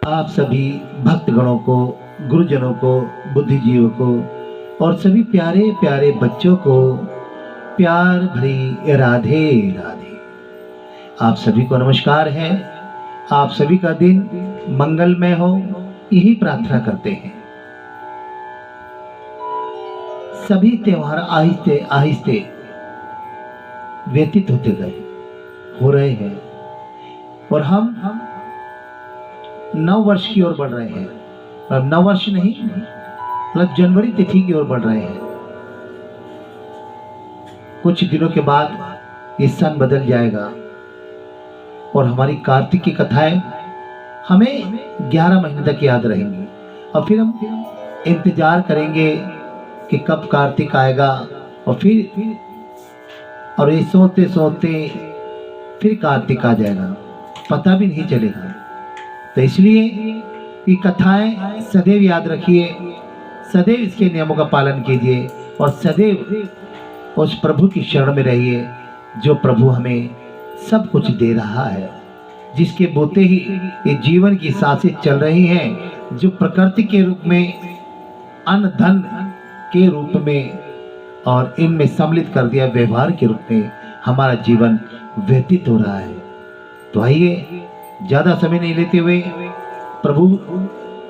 आप सभी भक्तगणों को, गुरुजनों को, बुद्धिजीवों को और सभी प्यारे प्यारे बच्चों को प्यार भरी राधे राधे। आप सभी को नमस्कार है। आप सभी का दिन मंगलमय हो, यही प्रार्थना करते हैं। सभी त्योहार आहिस्ते आहिस्ते व्यतीत होते गए, हो रहे हैं और हम नव वर्ष की ओर बढ़ रहे हैं। और नव वर्ष नहीं, मतलब जनवरी तिथि की ओर बढ़ रहे हैं। कुछ दिनों के बाद ये सन बदल जाएगा और हमारी कार्तिक की कथाएं हमें 11 महीने तक याद रहेंगी और फिर हम इंतजार करेंगे कि कब कार्तिक आएगा और ये सोते सोते फिर कार्तिक आ जाएगा, पता भी नहीं चलेगा। तो इसलिए ये कथाएं सदैव याद रखिए, सदैव इसके नियमों का पालन कीजिए और सदैव उस प्रभु की शरण में रहिए जो प्रभु हमें सब कुछ दे रहा है, जिसके बोते ही ये जीवन की सांसें चल रही हैं, जो प्रकृति के रूप में, अन्न धन के रूप में और इनमें सम्मिलित कर दिया व्यवहार के रूप में हमारा जीवन व्यतीत हो रहा है। तो आइए ज्यादा समय नहीं लेते हुए प्रभु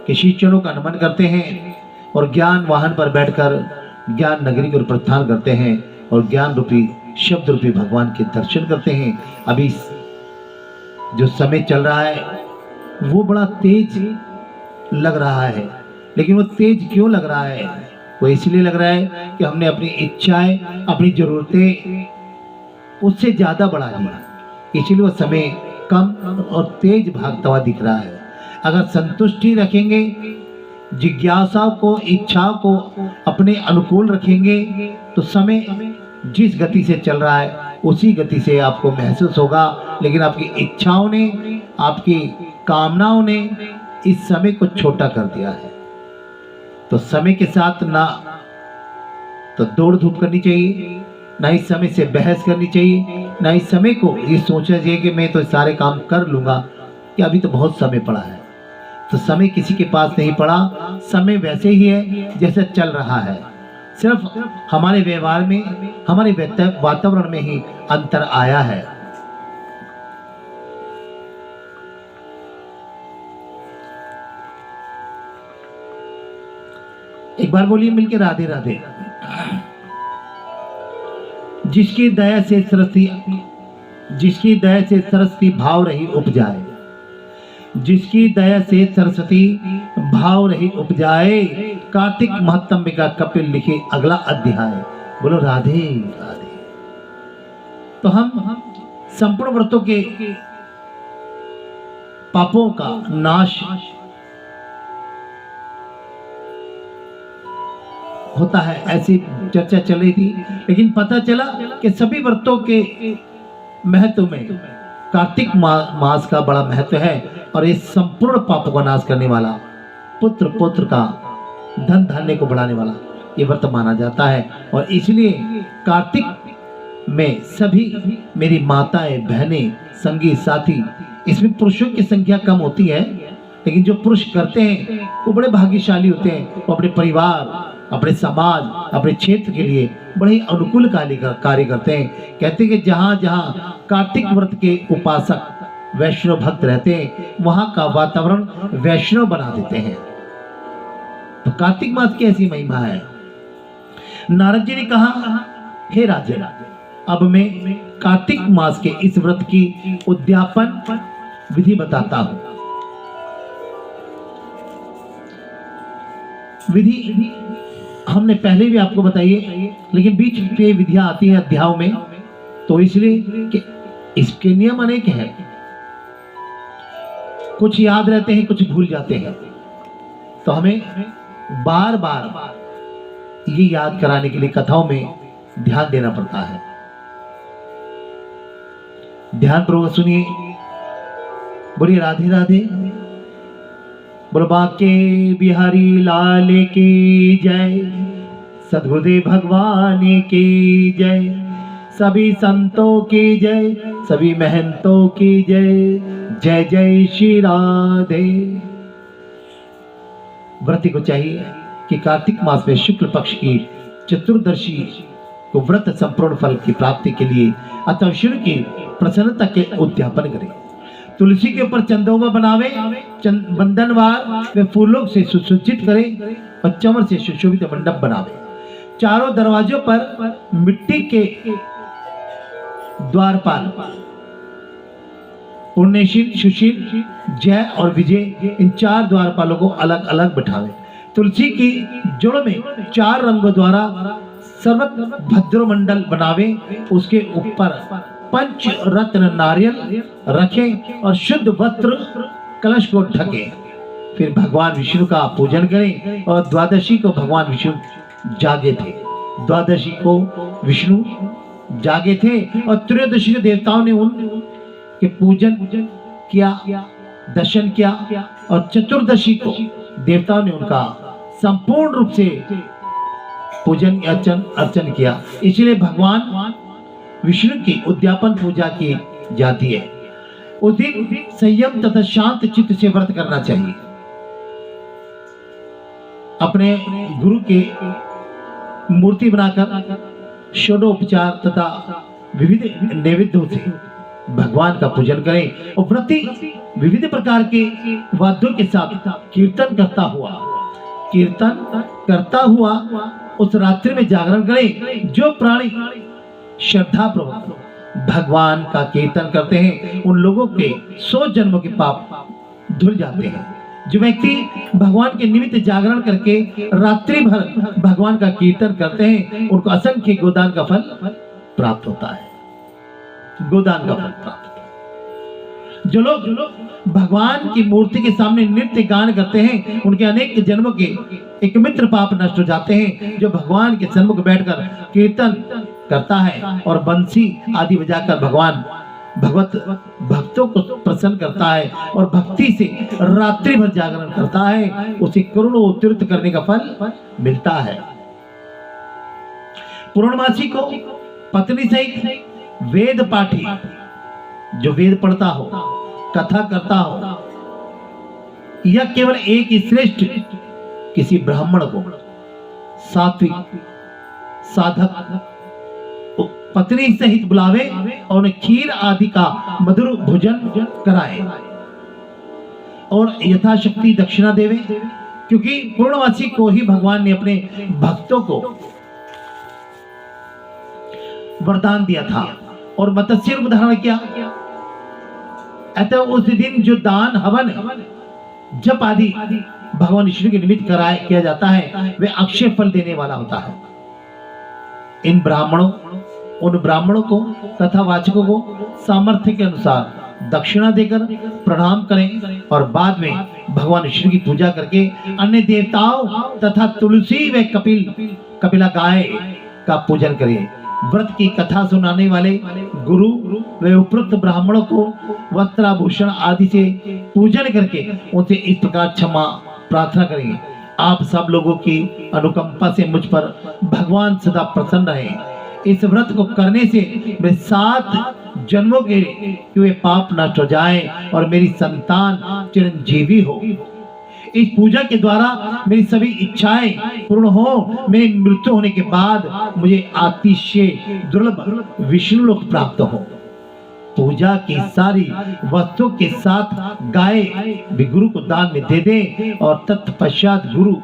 के श्री चरणों का नमन करते हैं और ज्ञान वाहन पर बैठकर ज्ञान नगरी को प्रस्थान करते हैं और ज्ञान रूपी शब्द रूपी भगवान के दर्शन करते हैं। अभी जो समय चल रहा है वो बड़ा तेज लग रहा है, लेकिन वो तेज क्यों लग रहा है? वो इसलिए लग रहा है कि हमने अपनी इच्छाएं, अपनी जरूरतें उससे ज्यादा बढ़ा लिया, इसलिए वो समय कम और तेज भागता हुआ दिख रहा है। अगर संतुष्टि रखेंगे, जिज्ञासाओं को, इच्छाओं को अपने अनुकूल रखेंगे तो समय जिस गति से चल रहा है उसी गति से आपको महसूस होगा। लेकिन आपकी इच्छाओं ने, आपकी कामनाओं ने इस समय को छोटा कर दिया है। तो समय के साथ ना तो दौड़ धूप करनी चाहिए, ना इस समय से बहस करनी चाहिए, ना इस समय को ये सोचना चाहिए कि मैं तो सारे काम कर लूंगा, कि अभी तो बहुत समय पड़ा है। तो समय किसी के पास नहीं पड़ा, समय वैसे ही है जैसे चल रहा है, सिर्फ हमारे व्यवहार में, हमारे वातावरण में ही अंतर आया है। एक बार बोलिए मिलके राधे राधे। जिसकी दया से सरस्वती भाव रही उपजाए, जिसकी दया से सरस्वती भाव रही उपजाए, कार्तिक महत्तम का कपिल लिखे अगला अध्याय। बोलो राधे राधे। तो हम संपूर्ण व्रतों के पापों का नाश होता है, ऐसी चर्चा चल रही थी। लेकिन पता चला कि सभी व्रतों के महत्व में कार्तिक मास का बड़ा महत्व है और ये संपूर्ण पापों का नाश करने वाला, पुत्र का धन धान्य को बढ़ाने वाला ये व्रत माना जाता है। और इसलिए कार्तिक में सभी मेरी माताएं, बहनें, संगी साथी, इसमें पुरुषों की संख्या कम होती है, लेकिन जो पुरुष करते हैं वो बड़े भाग्यशाली होते हैं। वो अपने परिवार, अपने समाज, अपने क्षेत्र के लिए बड़े ही अनुकूल कार्य करते हैं। कहते हैं कि जहाँ जहाँ कार्तिक व्रत के उपासक वैष्णव भक्त रहते हैं वहां का वातावरण वैष्णव बना देते हैं। तो कार्तिक मास की ऐसी महिमा है। नारद जी ने कहा, हे राजन, अब मैं कार्तिक मास के इस व्रत की उद्यापन विधि बताता हूं। विधि हमने पहले भी आपको बताई है, लेकिन बीच पे विधियां आती हैं अध्यायों में, तो इसलिए कि इसके नियम अनेक हैं, कुछ याद रहते हैं, कुछ भूल जाते हैं। तो हमें बार बार ये याद कराने के लिए कथाओं में ध्यान देना पड़ता है। ध्यान पूर्वक सुनिए। बोलिए राधे राधे। बोलो बाके बिहारी लाल की जय, सद्गुरुदेव भगवान की जय, सभी संतों की जय, सभी महंतों की जय। जय जय श्री राधे। व्रती को चाहिए कि कार्तिक मास में शुक्ल पक्ष की चतुर्दशी को व्रत संपूर्ण फल की प्राप्ति के लिए अथवा विष्णु की प्रसन्नता के उद्यापन करे। तुलसी के ऊपर चंदोबा बनावे, बंधनवार वे फूलों से सुसज्जित करे और चंवर से सुशोभित मंडप बनावे। चारों दरवाजों पर मिट्टी के द्वारपाल पुण्यशील, सुशील, जय और विजय इन 4 द्वारपालों को अलग अलग बिठावे। तुलसी की जड़ में 4 रंगों द्वारा सर्वत भद्र मंडल बनावे। उसके ऊपर पंच रत्न नारियल रखे और शुद्ध वस्त्र कलश को ढके। फिर भगवान विष्णु का पूजन करें। और द्वादशी को भगवान विष्णु जागे थे। द्वादशी को विष्णु जागे थे और त्रयोदशी को देवताओं ने उनके पूजन किया, दर्शन किया। और चतुर्दशी को देवताओं ने उनका संपूर्ण रूप से पूजन अर्चन किया। इसलिए भगवान विष्णु की उद्यापन पूजा की जाती है। उस दिन संयम तथा शांत चित्त से व्रत करना चाहिए। अपने गुरु के मूर्ति बनाकर षोडोपचार तथा विविध नैवेद्यों से भगवान का पूजन करें। और व्रती विविध प्रकार के वाद्यों के साथ कीर्तन करता हुआ उस रात्रि में जागरण करें। जो प्राणी श्रद्धा पूर्वक भगवान का कीर्तन करते हैं उन लोगों के 100 जन्मों के पाप धुल जाते हैं। जो व्यक्ति भगवान के निमित्त जागरण करके रात्रि भर भगवान का कीर्तन करते हैं उनको असंख्य गोदान का फल प्राप्त होता है। गोदान का फल प्राप्त होता है। जो लोग भगवान की मूर्ति के सामने नृत्य गान करते हैं उनके अनेक जन्मों के एक मित्र पाप नष्ट हो जाते हैं। जो भगवान के सन्मुख बैठकर कीर्तन करता है और बंसी आदि बजाकर भगवत भक्तों को प्रसन्न करता है और भक्ति से रात्रि भर जागरण करता है, उसे करोड़ों तीर्थ करने का फल मिलता है। पूर्णमासी को पत्नी सहित वेद पाठी, जो वेद पढ़ता हो, कथा करता हो, या केवल एक ही श्रेष्ठ किसी ब्राह्मण को, सात्विक साधक पत्नी सहित बुलावे और उन्हें खीर आदि का मधुर भोजन कराए और यथाशक्ति दक्षिणा देवे। क्योंकि पूर्णमासी को ही भगवान ने अपने भक्तों को वरदान दिया था और मत्स्य रूप धारण किया। अतः उस दिन जो दान, हवन, जप आदि भगवान विष्णु के निमित्त किया जाता है वे अक्षय फल देने वाला होता है। उन ब्राह्मणों को तथा वाचकों को सामर्थ्य के अनुसार दक्षिणा देकर प्रणाम करें और बाद में भगवान विष्णु की पूजा करके अन्य देवताओं तथा तुलसी व कपिला गाय का पूजन करें। व्रत की कथा सुनाने वाले गुरु व उपरोक्त ब्राह्मणों को वस्त्राभूषण आदि से पूजन करके उनसे इस प्रकार क्षमा प्रार्थना करेंगे। आप सब लोगों की अनुकंपा से मुझ पर भगवान सदा प्रसन्न रहे। इस व्रत को करने से मेरे 7 जन्मों के वे पाप नष्ट हो जाएं और मेरी संतान चिरंजीवी हो। इस पूजा के द्वारा मेरी सभी इच्छाएं पूर्ण हो। मेरी मृत्यु होने के बाद मुझे अतिशय दुर्लभ विष्णु लोक प्राप्त हो। पूजा की सारी वस्तुओं के साथ गाय भी गुरु को दान में दे दे और तत्पश्चात गुरु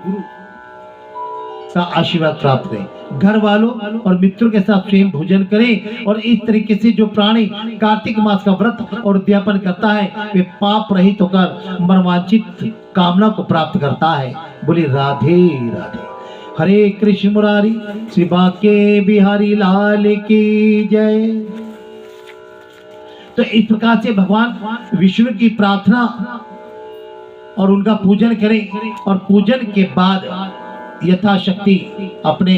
का आशीर्वाद प्राप्त करें। घर वालों और मित्रों के साथ स्वयं भोजन करें। और इस तरीके से जो प्राणी कार्तिक मास का व्रत और उद्यापन करता है वे पाप रहित होकर मनवांछित कामना को प्राप्त करता है। बोली राधे राधे। हरे कृष्ण मुरारी श्री बांके बिहारी लाल की जय। तो इस प्रकार से भगवान विष्णु की प्रार्थना और उनका पूजन करें और पूजन के बाद यथाशक्ति अपने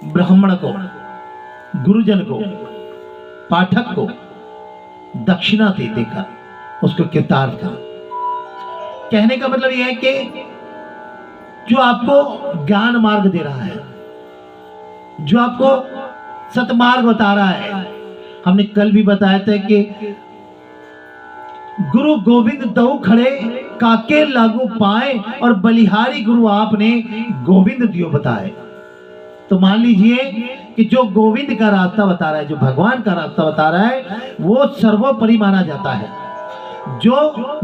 ब्राह्मण को, गुरुजन को, पाठक को दक्षिणा दे देकर उसको कृतार्थ करें। कहने का मतलब यह है कि जो आपको ज्ञान मार्ग दे रहा है, जो आपको सतमार्ग बता रहा है, हमने कल भी बताया था कि गुरु गोविंद दो खड़े काके लागू पाए और बलिहारी गुरु आपने गोविंद दियो बताए। तो मान लीजिए कि जो गोविंद का रास्ता बता रहा है, जो भगवान का रास्ता बता रहा है, वो सर्वोपरि माना जाता है। जो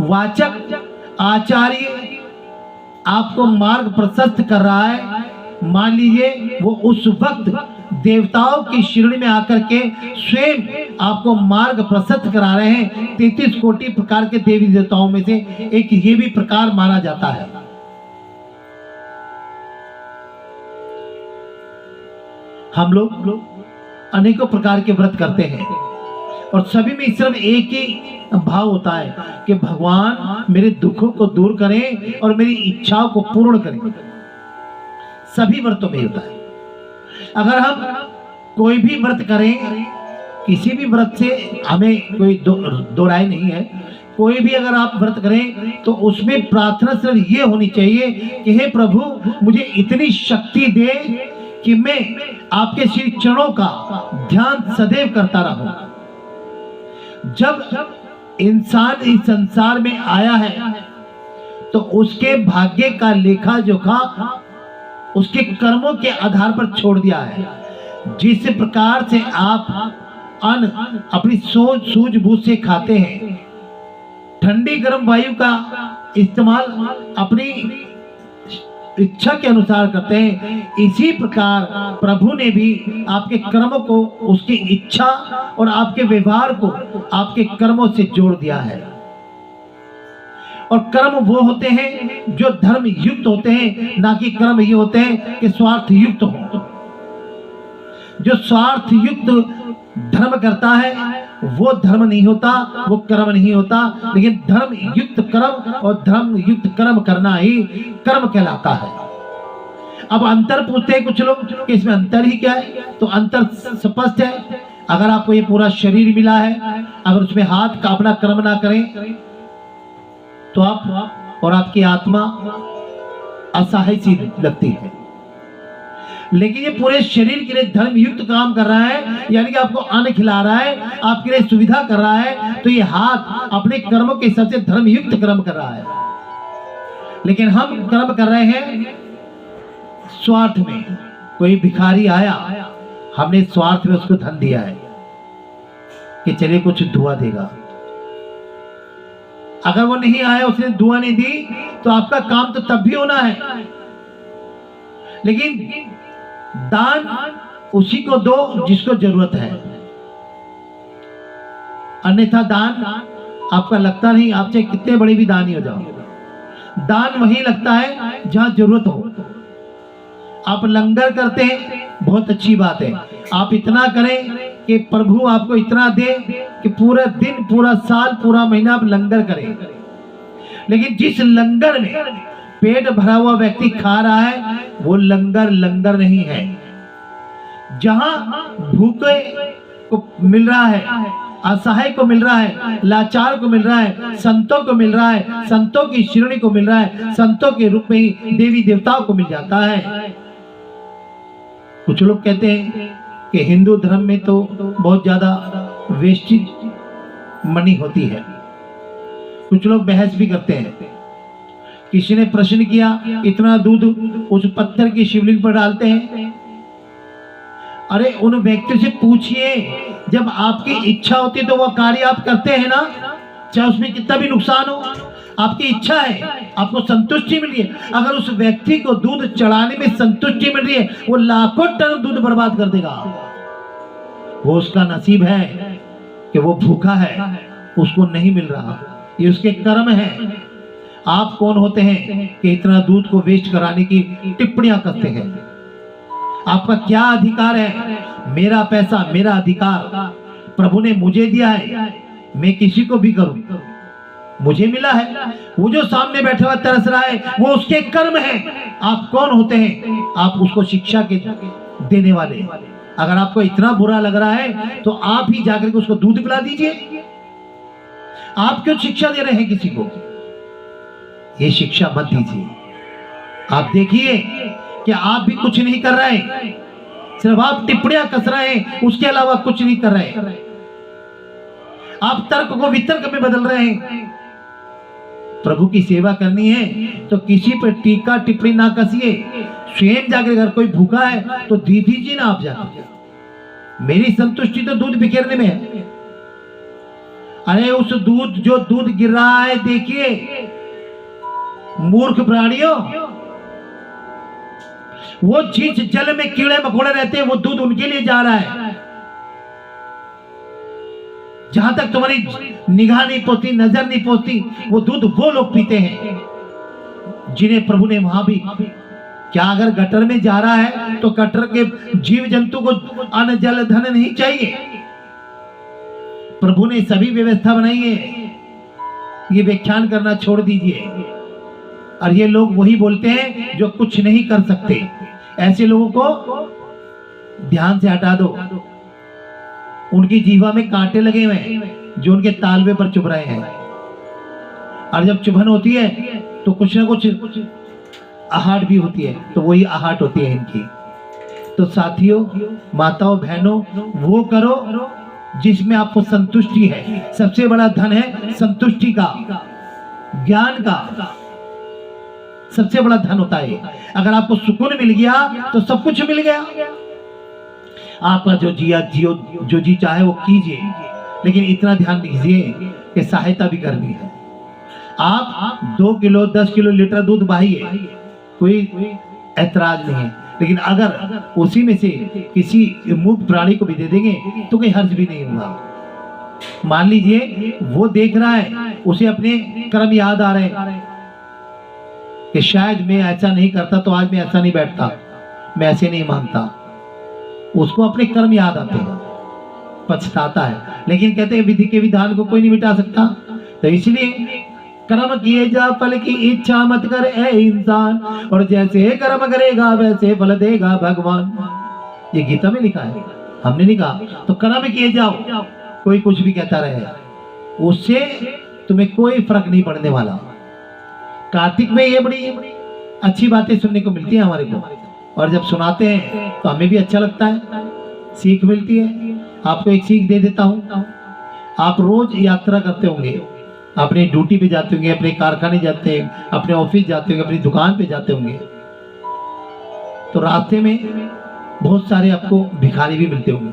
वाचक आचार्य आपको मार्ग प्रशस्त कर रहा है, मान लीजिए वो उस वक्त देवताओं की श्रेणी में आकर के स्वयं आपको मार्ग प्रशस्त करा रहे हैं। 33 कोटि प्रकार के देवी देवताओं में से एक ये भी प्रकार माना जाता है। हम लोग अनेकों प्रकार के व्रत करते हैं और सभी में सिर्फ एक ही भाव होता है कि भगवान मेरे दुखों को दूर करें और मेरी इच्छाओं को पूर्ण करें। सभी व्रतों में होता है। अगर हम कोई भी व्रत करें, किसी भी व्रत से हमें कोई दो राय नहीं है, कोई भी अगर आप व्रत करें तो उसमें प्रार्थना सिर्फ ये होनी चाहिए कि हे प्रभु मुझे इतनी शक्ति दे कि मैं आपके श्री चरणों का ध्यान सदैव करता रहूं। जब इंसान इस संसार में आया है तो उसके भाग्य का लेखा जोखा उसके कर्मों के आधार पर छोड़ दिया है। जिस प्रकार से आप अन्न अपनी सोच सूझबूझ से खाते हैं, ठंडी गर्म वायु का इस्तेमाल अपनी इच्छा के अनुसार करते हैं, इसी प्रकार प्रभु ने भी आपके कर्मों को उसकी इच्छा और आपके व्यवहार को आपके कर्मों से जोड़ दिया है। और कर्म वो होते हैं जो धर्म युक्त होते हैं, ना कि कर्म ये होते हैं कि स्वार्थ युक्त हो। जो स्वार्थ युक्त धर्म करता है वो धर्म नहीं होता, वो कर्म नहीं होता, लेकिन धर्म युक्त कर्म और धर्म युक्त कर्म करना ही कर्म कहलाता है। अब अंतर पूछते हैं कुछ लोग कि इसमें अंतर ही क्या है, तो अंतर स्पष्ट है। अगर आपको ये पूरा शरीर मिला है, अगर उसमें हाथ का अपना कर्म ना करें तो आप और आपकी आत्मा असहाय सी लगती है। लेकिन ये पूरे शरीर के लिए धर्म युक्त काम कर रहा है, यानी कि आपको अन्न खिला रहा है, आपके लिए सुविधा कर रहा है, तो ये हाथ अपने कर्मों के हिसाब से धर्म युक्त कर्म कर रहा है। लेकिन हम कर्म कर रहे हैं स्वार्थ में। कोई भिखारी आया, हमने स्वार्थ में उसको धन दिया है कि चलिए कुछ दुआ देगा। अगर वो नहीं आया, उसने दुआ नहीं दी, तो आपका काम तो तब भी होना है। लेकिन दान उसी को दो जिसको जरूरत है, अन्यथा दान आपका लगता नहीं। आप चाहे कितने बड़े भी दानी हो जाओ, दान वही लगता है जहां जरूरत हो। आप लंगर करते हैं, बहुत अच्छी बात है। आप इतना करें कि प्रभु आपको इतना दे कि पूरा दिन, पूरा साल, पूरा महीना आप लंगर करें। लेकिन जिस लंगर में पेट भरा हुआ व्यक्ति खा रहा है, वो लंगर लंगर नहीं है। जहां भूखे को मिल रहा है, असहाय को मिल रहा है, लाचार को मिल रहा है, संतों को मिल रहा है, संतों की श्रेणी को मिल रहा है, संतों के रूप में ही देवी देवताओं को मिल जाता है। कुछ लोग कहते हैं कि हिंदू धर्म में तो बहुत ज्यादा वेस्टेज मनी होती है। कुछ लोग बहस भी करते हैं। किसी ने प्रश्न किया, इतना दूध उस पत्थर की शिवलिंग पर डालते हैं। अरे उन व्यक्ति से पूछिए, जब आपकी इच्छा होती है तो वह कार्य आप करते हैं ना, चाहे उसमें कितना भी नुकसान हो। आपकी इच्छा है, आपको संतुष्टि मिल रही है। अगर उस व्यक्ति को दूध चढ़ाने में संतुष्टि मिल रही है, वो लाखों टन दूध बर्बाद कर देगा। वो उसका नसीब है कि वो भूखा है, उसको नहीं मिल रहा, ये उसके कर्म है। आप कौन होते हैं कि इतना दूध को वेस्ट कराने की टिप्पणियां करते हैं? आपका क्या अधिकार है? मेरा पैसा, मेरा अधिकार प्रभु ने मुझे दिया है, मैं किसी को भी करूं, मुझे मिला है। वो जो सामने बैठा हुआ तरस रहा है, वो उसके कर्म है। आप कौन होते हैं? आप उसको शिक्षा के देने वाले। अगर आपको इतना बुरा लग रहा है तो आप ही जाकर के उसको दूध पिला दीजिए। आप क्यों शिक्षा दे रहे हैं किसी को? ये शिक्षा मत दीजिए। आप देखिए कि आप भी कुछ नहीं कर रहे, सिर्फ आप टिप्पणियां कस रहे हैं, उसके अलावा कुछ नहीं कर रहे। आप तर्क को वितर्क में बदल रहे हैं। प्रभु की सेवा करनी है तो किसी पर टीका टिप्पणी ना कसिए। स्वयं जाकर अगर कोई भूखा है तो दे दीजिए ना आप जाकर। मेरी संतुष्टि तो दूध बिखेरने में है। अरे उस दूध जो दूध गिर रहा है देखिए, मूर्ख प्राणियों, वो जिस जल में कीड़े मकोड़े रहते हैं वो दूध उनके लिए जा रहा है। जहां तक तुम्हारी निगाह नहीं पहुंचती, नजर नहीं पहुंचती, वो दूध वो लोग पीते हैं जिन्हें प्रभु ने वहां भी। क्या अगर गटर में जा रहा है तो गटर के जीव जंतु को अन्न जल धन नहीं चाहिए? प्रभु ने सभी व्यवस्था बनाई है। ये व्याख्यान करना छोड़ दीजिए। और ये लोग वही बोलते हैं जो कुछ नहीं कर सकते। ऐसे लोगों को ध्यान से हटा दो। उनकी जीवा में कांटे लगे हुए हैं जो उनके तालवे पर चुभ रहे हैं। और जब चुभन होती है तो कुछ ना कुछ आहट भी होती है, तो वही आहट होती है इनकी। तो साथियों, माताओं, बहनों, वो करो जिसमें आपको संतुष्टि है। सबसे बड़ा धन है संतुष्टि का, ज्ञान का। सबसे बड़ा धन होता है। अगर आपको सुकून मिल गया तो सब कुछ मिल गया। आपका जो जी चाहे वो कीजिए, लेकिन इतना ध्यान दीजिए कि सहायता भी करनी है। आप 2 किलो 10 किलो लीटर दूध बहाइए, कोई ऐतराज नहीं है। लेकिन अगर उसी में से किसी मूक प्राणी को भी दे देंगे तो कोई हर्ज भी नहीं होगा। मान लीजिए वो देख रहा है, उसे अपने कर्म याद आ रहे हैं कि शायद मैं ऐसा नहीं करता तो आज मैं ऐसा नहीं बैठता, मैं ऐसे नहीं मानता। उसको अपने कर्म याद आते हैं, पछताता है। लेकिन कहते हैं विधि के विधान को कोई नहीं मिटा सकता। तो इसलिए कर्म किए जा, फल की इच्छा मत कर ए इंसान, और जैसे कर्म करेगा वैसे फल देगा भगवान। ये गीता में लिखा है, हमने नहीं कहा। तो कर्म किए जाओ, कोई कुछ भी कहता रहे, उससे तुम्हें कोई फर्क नहीं पड़ने वाला। कार्तिक में ये बड़ी अच्छी बातें सुनने को मिलती है हमारे को, और जब सुनाते हैं तो हमें भी अच्छा लगता है, सीख मिलती है। आपको एक सीख दे देता हूँ। आप रोज यात्रा करते होंगे, अपनी ड्यूटी पे जाते होंगे, अपने कारखाने जाते हैं, अपने ऑफिस जाते होंगे, अपनी दुकान पे जाते होंगे। तो रास्ते में बहुत सारे आपको भिखारी भी मिलते होंगे,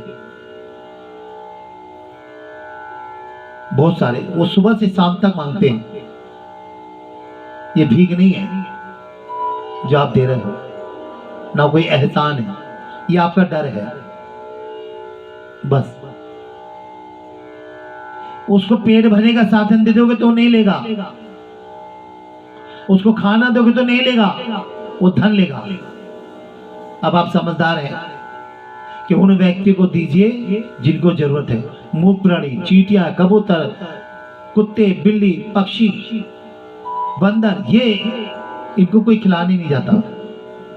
बहुत सारे। वो सुबह से शाम तक मांगते हैं। ये भीख नहीं है जो आप दे रहे हो, ना कोई एहसान है, ये आपका डर है बस। उसको पेट भरने का साधन दे दोगे तो नहीं लेगा, उसको खाना दोगे तो नहीं लेगा, वो धन लेगा। अब आप समझदार हैं कि उन व्यक्ति को दीजिए जिनको जरूरत है। मूक प्राणी, चींटियां, कबूतर, कुत्ते, बिल्ली, पक्षी, बंदर, ये इनको कोई खिलाने नहीं जाता,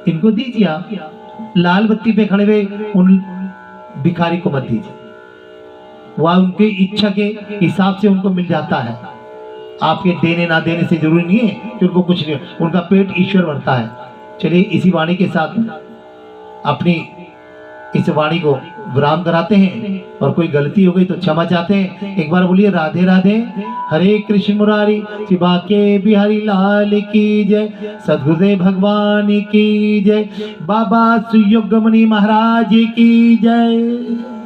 इनको दीजिए। आप लाल बत्ती पे खड़े हुए उन भिखारी को मत दीजिए, वह उनकी इच्छा के हिसाब से उनको मिल जाता है। आपके देने ना देने से जरूरी नहीं है कि उनको कुछ नहीं, उनका पेट ईश्वर भरता है। चलिए इसी वाणी के साथ अपनी इस वाणी को विराम कराते हैं, और कोई गलती हो गई तो क्षमा चाहते हैं। एक बार बोलिए राधे राधे। हरे कृष्ण मुरारी शिवा के बिहारी लाल की जय, सद्गुरुदेव भगवान की जय, बाबा सुयोगमणि महाराज की जय।